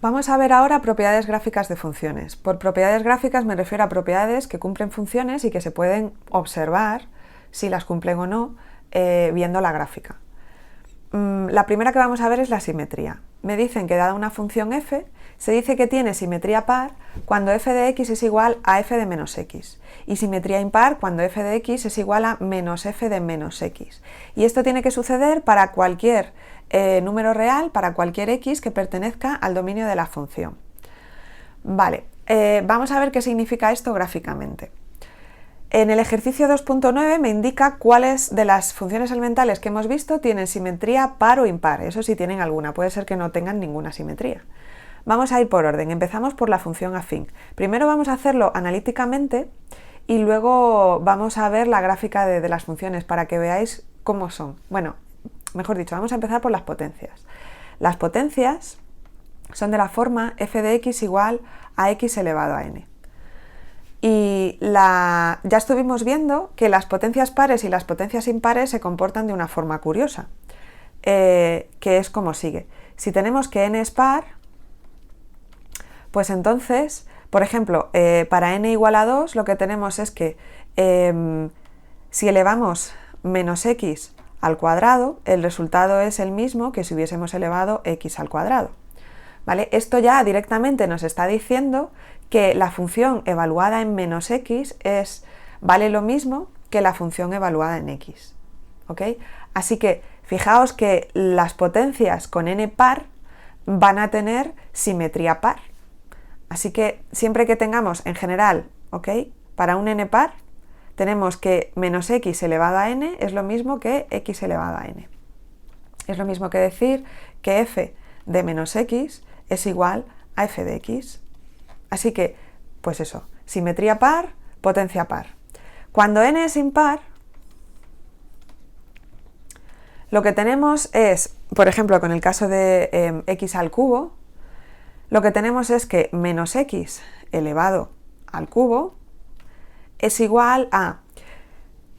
Vamos a ver ahora propiedades gráficas de funciones. Por propiedades gráficas me refiero a propiedades que cumplen funciones y que se pueden observar si las cumplen o no viendo la gráfica. La primera que vamos a ver es la simetría. Me dicen que dada una función f, se dice que tiene simetría par cuando f de x es igual a f de menos x y simetría impar cuando f de x es igual a menos f de menos x. Y esto tiene que suceder para cualquier número real, para cualquier x que pertenezca al dominio de la función. Vale, vamos a ver qué significa esto gráficamente. En el ejercicio 2.9 me indica cuáles de las funciones elementales que hemos visto tienen simetría par o impar. Eso sí tienen alguna, puede ser que no tengan ninguna simetría. Vamos a ir por orden, empezamos por la función afín. Primero vamos a hacerlo analíticamente y luego vamos a ver la gráfica de las funciones para que veáis cómo son. Bueno, mejor dicho, vamos a empezar por las potencias. Las potencias son de la forma f de x igual a x elevado a n. Y ya estuvimos viendo que las potencias pares y las potencias impares se comportan de una forma curiosa, que es como sigue. Si tenemos que n es par, pues entonces, por ejemplo, para n igual a 2 lo que tenemos es que si elevamos menos x al cuadrado, el resultado es el mismo que si hubiésemos elevado x al cuadrado. ¿Vale? Esto ya directamente nos está diciendo que la función evaluada en menos x vale lo mismo que la función evaluada en x. ¿Ok? Así que fijaos que las potencias con n par van a tener simetría par. Así que siempre que tengamos en general, ¿ok?, para un n par, tenemos que menos x elevado a n es lo mismo que x elevado a n. Es lo mismo que decir que f de menos x es igual a f de x. Así que, pues eso, simetría par, potencia par. Cuando n es impar, lo que tenemos es, por ejemplo, con el caso de x al cubo, lo que tenemos es que menos x elevado al cubo es igual a...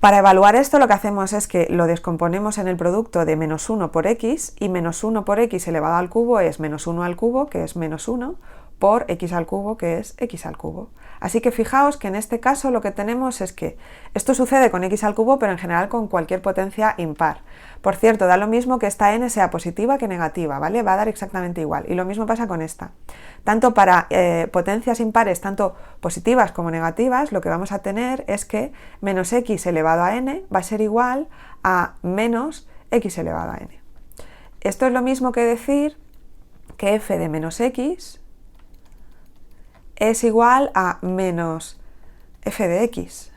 Para evaluar esto lo que hacemos es que lo descomponemos en el producto de menos 1 por x, y menos 1 por x elevado al cubo es menos 1 al cubo, que es menos 1, por x al cubo, que es x al cubo. Así que fijaos que en este caso lo que tenemos es que esto sucede con x al cubo, pero en general con cualquier potencia impar. Por cierto, da lo mismo que esta n sea positiva que negativa, ¿vale? Va a dar exactamente igual. Y lo mismo pasa con esta. Tanto para potencias impares, tanto positivas como negativas, lo que vamos a tener es que menos x elevado a n va a ser igual a menos x elevado a n. Esto es lo mismo que decir que f de menos x es igual a menos f de x,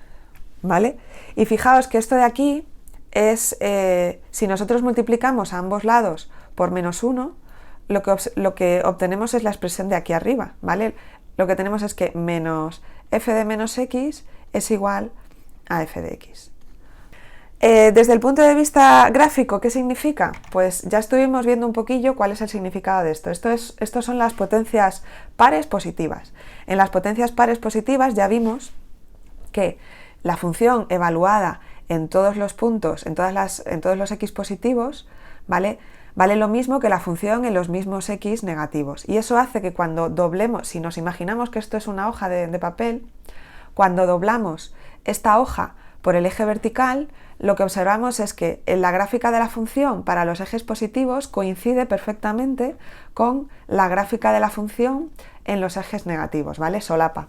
¿vale? Y fijaos que esto de aquí es, si nosotros multiplicamos a ambos lados por menos 1, lo que obtenemos es la expresión de aquí arriba, ¿vale? Lo que tenemos es que menos f de menos x es igual a f de x. Desde el punto de vista gráfico, ¿qué significa? Pues ya estuvimos viendo un poquillo cuál es el significado de esto. Estos son las potencias pares positivas. En las potencias pares positivas ya vimos que la función evaluada en todos los puntos, en todos los x positivos, ¿vale?, vale lo mismo que la función en los mismos x negativos. Y eso hace que cuando doblemos, si nos imaginamos que esto es una hoja de papel, cuando doblamos esta hoja por el eje vertical, lo que observamos es que en la gráfica de la función para los ejes positivos coincide perfectamente con la gráfica de la función en los ejes negativos, ¿vale? Solapa.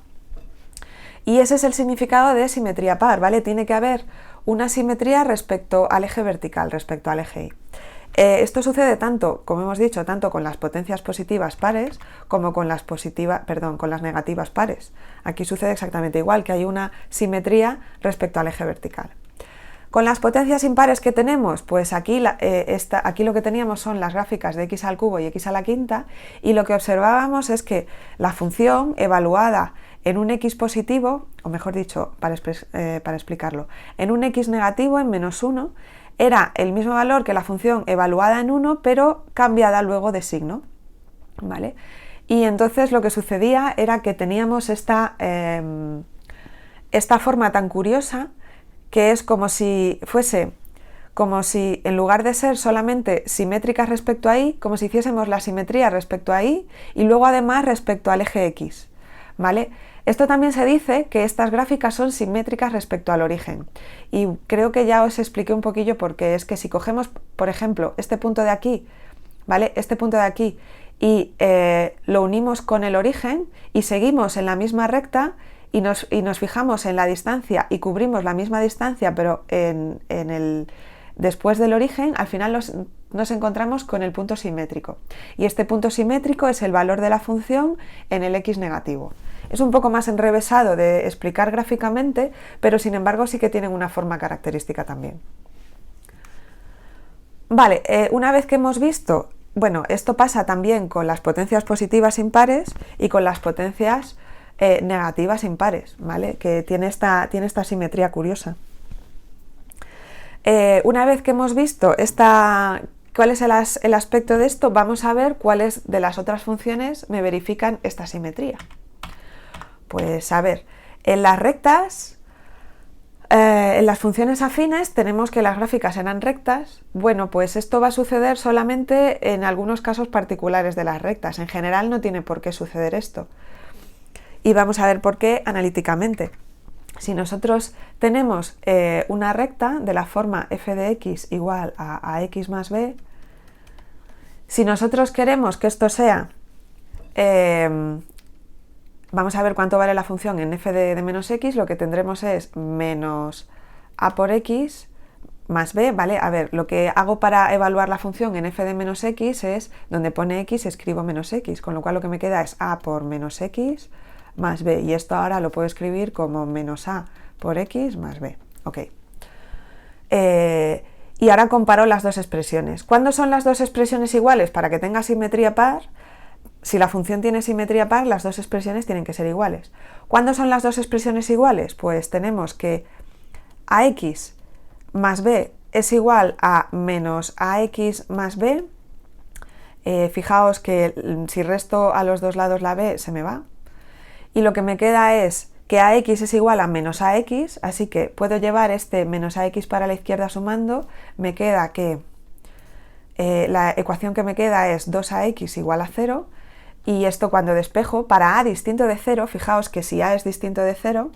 Y ese es el significado de simetría par, ¿vale? Tiene que haber una simetría respecto al eje vertical, respecto al eje y. Esto sucede tanto, como hemos dicho, tanto con las potencias positivas pares como con las negativas pares. Aquí sucede exactamente igual, que hay una simetría respecto al eje vertical. Con las potencias impares que tenemos, pues aquí lo que teníamos son las gráficas de x al cubo y x a la quinta, y lo que observábamos es que la función evaluada en un x positivo, o mejor dicho, para explicarlo, en un x negativo, en menos 1, era el mismo valor que la función evaluada en 1, pero cambiada luego de signo, ¿vale? Y entonces lo que sucedía era que teníamos esta forma tan curiosa, que es como si fuese como si en lugar de ser solamente simétricas respecto a y, como si hiciésemos la simetría respecto a y y luego además respecto al eje x, ¿vale? Esto también se dice que estas gráficas son simétricas respecto al origen y creo que ya os expliqué un poquillo porque es que si cogemos, por ejemplo, este punto de aquí, ¿vale? Este punto de aquí y lo unimos con el origen y seguimos en la misma recta y nos fijamos en la distancia y cubrimos la misma distancia pero después del origen, al final nos encontramos con el punto simétrico y este punto simétrico es el valor de la función en el x negativo. Es un poco más enrevesado de explicar gráficamente, pero sin embargo sí que tienen una forma característica también. Vale, una vez que hemos visto, bueno, esto pasa también con las potencias positivas impares y con las potencias negativas impares, ¿vale? Que tiene esta simetría curiosa. Una vez que hemos visto cuál es el aspecto de esto, vamos a ver cuáles de las otras funciones me verifican esta simetría. Pues a ver, en las rectas, en las funciones afines tenemos que las gráficas eran rectas. Bueno, pues esto va a suceder solamente en algunos casos particulares de las rectas. En general no tiene por qué suceder esto. Y vamos a ver por qué analíticamente. Si nosotros tenemos una recta de la forma f de x igual a x más b, si nosotros queremos que esto sea, vamos a ver cuánto vale la función en f de menos x, lo que tendremos es menos a por x más b, ¿vale? A ver, lo que hago para evaluar la función en f de menos x es, donde pone x escribo menos x, con lo cual lo que me queda es a por menos x más b, y esto ahora lo puedo escribir como menos a por x más b. Ok. Y ahora comparo las dos expresiones. ¿Cuándo son las dos expresiones iguales? Para que tenga simetría par, si la función tiene simetría par, las dos expresiones tienen que ser iguales. ¿Cuándo son las dos expresiones iguales? Pues tenemos que ax más b es igual a menos ax más b. Fijaos que si resto a los dos lados la b se me va. Y lo que me queda es que ax es igual a menos ax, así que puedo llevar este menos ax para la izquierda sumando. Me queda que la ecuación que me queda es 2ax igual a 0, y esto cuando despejo, para a distinto de 0, fijaos que si a es distinto de 0,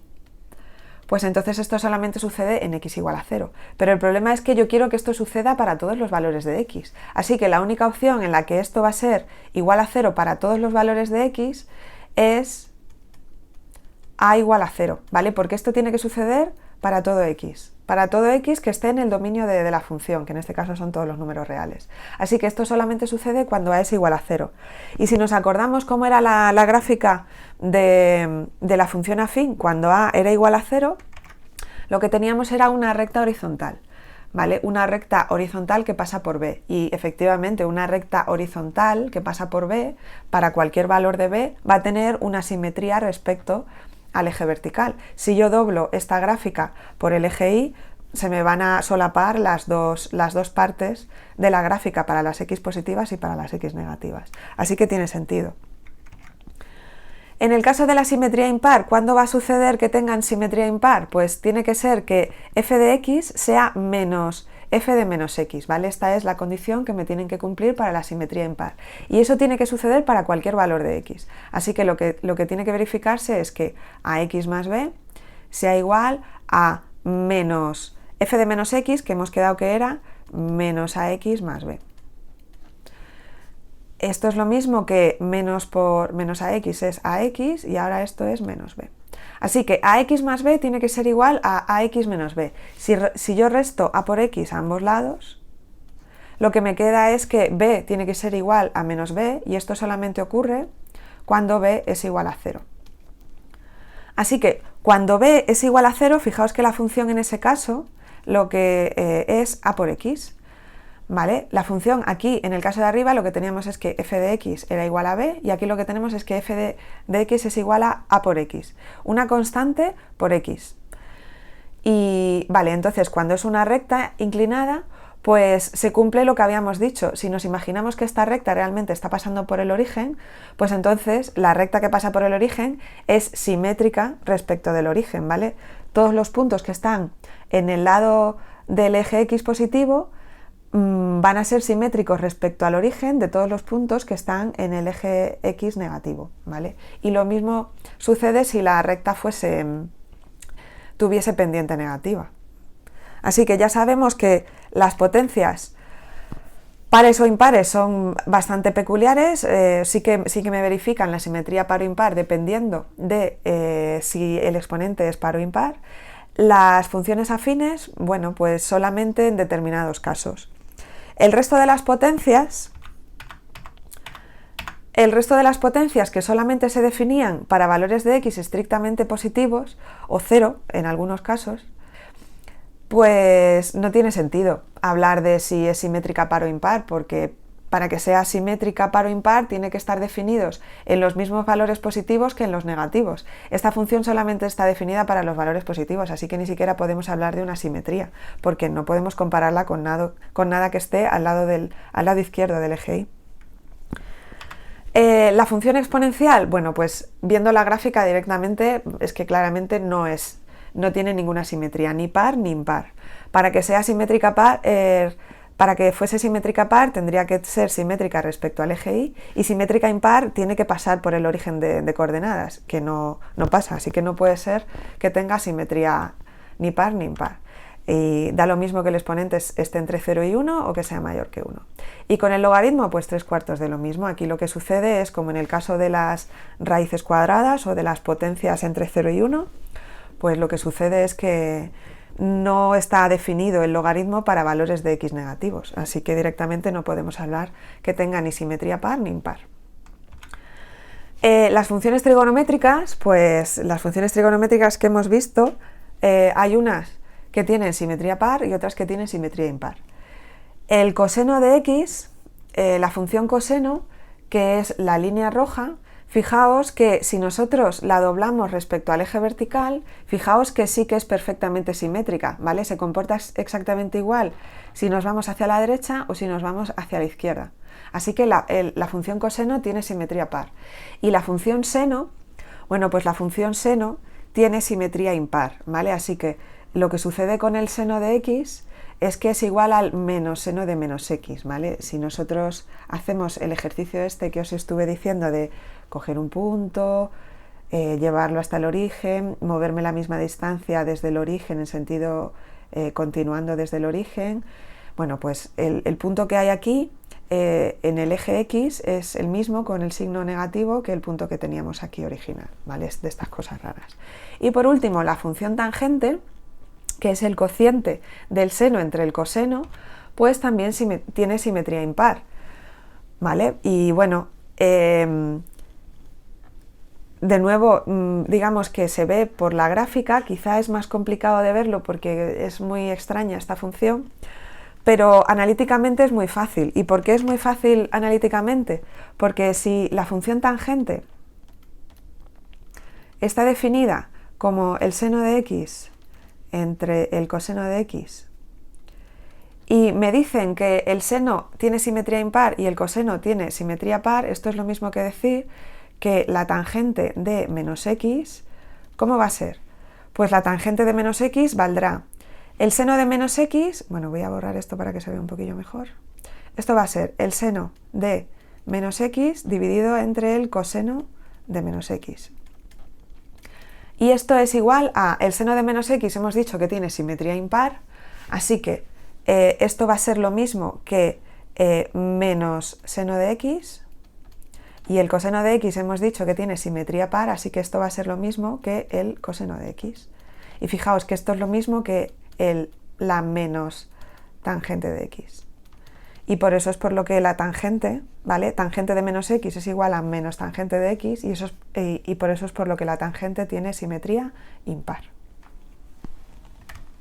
pues entonces esto solamente sucede en x igual a 0. Pero el problema es que yo quiero que esto suceda para todos los valores de x. Así que la única opción en la que esto va a ser igual a 0 para todos los valores de x es a igual a 0, ¿vale? Porque esto tiene que suceder para todo x que esté en el dominio de la función, que en este caso son todos los números reales. Así que esto solamente sucede cuando a es igual a 0. Y si nos acordamos cómo era la gráfica de la función afín cuando a era igual a 0, lo que teníamos era una recta horizontal, ¿vale? Una recta horizontal que pasa por b, y efectivamente una recta horizontal que pasa por b, para cualquier valor de b, va a tener una simetría respecto al eje vertical. Si yo doblo esta gráfica por el eje y, se me van a solapar las dos partes de la gráfica para las x positivas y para las x negativas. Así que tiene sentido. En el caso de la simetría impar, ¿cuándo va a suceder que tengan simetría impar? Pues tiene que ser que f de x sea menos f de menos x, ¿vale? Esta es la condición que me tienen que cumplir para la simetría impar. Y eso tiene que suceder para cualquier valor de x. Así que lo que tiene que verificarse es que ax más b sea igual a menos f de menos x, que hemos quedado que era menos ax más b. Esto es lo mismo que menos por menos ax es ax, y ahora esto es menos b. Así que ax más b tiene que ser igual a ax menos b. Si yo resto a por x a ambos lados, lo que me queda es que b tiene que ser igual a menos b, y esto solamente ocurre cuando b es igual a 0. Así que cuando b es igual a 0, fijaos que la función en ese caso lo que es a por x. ¿Vale? La función aquí, en el caso de arriba, lo que teníamos es que f de x era igual a b, y aquí lo que tenemos es que f de x es igual a por x, una constante por x. Y vale, entonces cuando es una recta inclinada, pues se cumple lo que habíamos dicho. Si nos imaginamos que esta recta realmente está pasando por el origen, pues entonces la recta que pasa por el origen es simétrica respecto del origen, ¿vale? Todos los puntos que están en el lado del eje X positivo van a ser simétricos respecto al origen de todos los puntos que están en el eje X negativo, ¿vale? Y lo mismo sucede si la recta tuviese pendiente negativa. Así que ya sabemos que las potencias pares o impares son bastante peculiares, sí que me verifican la simetría paro-impar dependiendo de si el exponente es paro o impar. Las funciones afines, bueno, pues solamente en determinados casos. El resto de las potencias que solamente se definían para valores de x estrictamente positivos, o cero en algunos casos, pues no tiene sentido hablar de si es simétrica par o impar, porque para que sea simétrica par o impar tiene que estar definidos en los mismos valores positivos que en los negativos. Esta función solamente está definida para los valores positivos, así que ni siquiera podemos hablar de una simetría, porque no podemos compararla con nada que esté al lado izquierdo del eje Y. La función exponencial, bueno, pues viendo la gráfica directamente es que claramente no tiene ninguna simetría, ni par ni impar. Para que sea simétrica para que fuese simétrica par tendría que ser simétrica respecto al eje y simétrica impar tiene que pasar por el origen de coordenadas, que no pasa, así que no puede ser que tenga simetría ni par ni impar. Y da lo mismo que el exponente esté entre 0 y 1 o que sea mayor que 1. Y con el logaritmo, pues 3/4 de lo mismo. Aquí lo que sucede es, como en el caso de las raíces cuadradas o de las potencias entre 0 y 1, pues lo que sucede es que no está definido el logaritmo para valores de x negativos, así que directamente no podemos hablar que tenga ni simetría par ni impar. Las funciones trigonométricas, pues las funciones trigonométricas que hemos visto, hay unas que tienen simetría par y otras que tienen simetría impar. El coseno de x, la función coseno, que es la línea roja, fijaos que si nosotros la doblamos respecto al eje vertical, fijaos que sí que es perfectamente simétrica, ¿vale? Se comporta exactamente igual si nos vamos hacia la derecha o si nos vamos hacia la izquierda. Así que la función coseno tiene simetría par. Y la función seno, bueno, pues la función seno tiene simetría impar, ¿vale? Así que lo que sucede con el seno de x es que es igual al menos seno de menos x, ¿vale? Si nosotros hacemos el ejercicio este que os estuve diciendo de coger un punto, llevarlo hasta el origen, moverme la misma distancia desde el origen en sentido continuando desde el origen, bueno, pues el punto que hay aquí en el eje X es el mismo con el signo negativo que el punto que teníamos aquí original, ¿vale? Es de estas cosas raras. Y por último, la función tangente, que es el cociente del seno entre el coseno, pues también tiene simetría impar, ¿vale? Y bueno, de nuevo, digamos que se ve por la gráfica, quizá es más complicado de verlo porque es muy extraña esta función, pero analíticamente es muy fácil. ¿Y por qué es muy fácil analíticamente? Porque si la función tangente está definida como el seno de x entre el coseno de x y me dicen que el seno tiene simetría impar y el coseno tiene simetría par, esto es lo mismo que decir que la tangente de menos x, ¿cómo va a ser? Pues la tangente de menos x valdrá el seno de menos x, bueno, voy a borrar esto para que se vea un poquillo mejor. Esto va a ser el seno de menos x dividido entre el coseno de menos x. Y esto es igual a el seno de menos x, hemos dicho que tiene simetría impar, así que esto va a ser lo mismo que menos seno de x, y el coseno de x hemos dicho que tiene simetría par, así que esto va a ser lo mismo que el coseno de x. Y fijaos que esto es lo mismo que la menos tangente de x. Y por eso es por lo que la tangente, ¿vale? Tangente de menos x es igual a menos tangente de x y por eso es por lo que la tangente tiene simetría impar.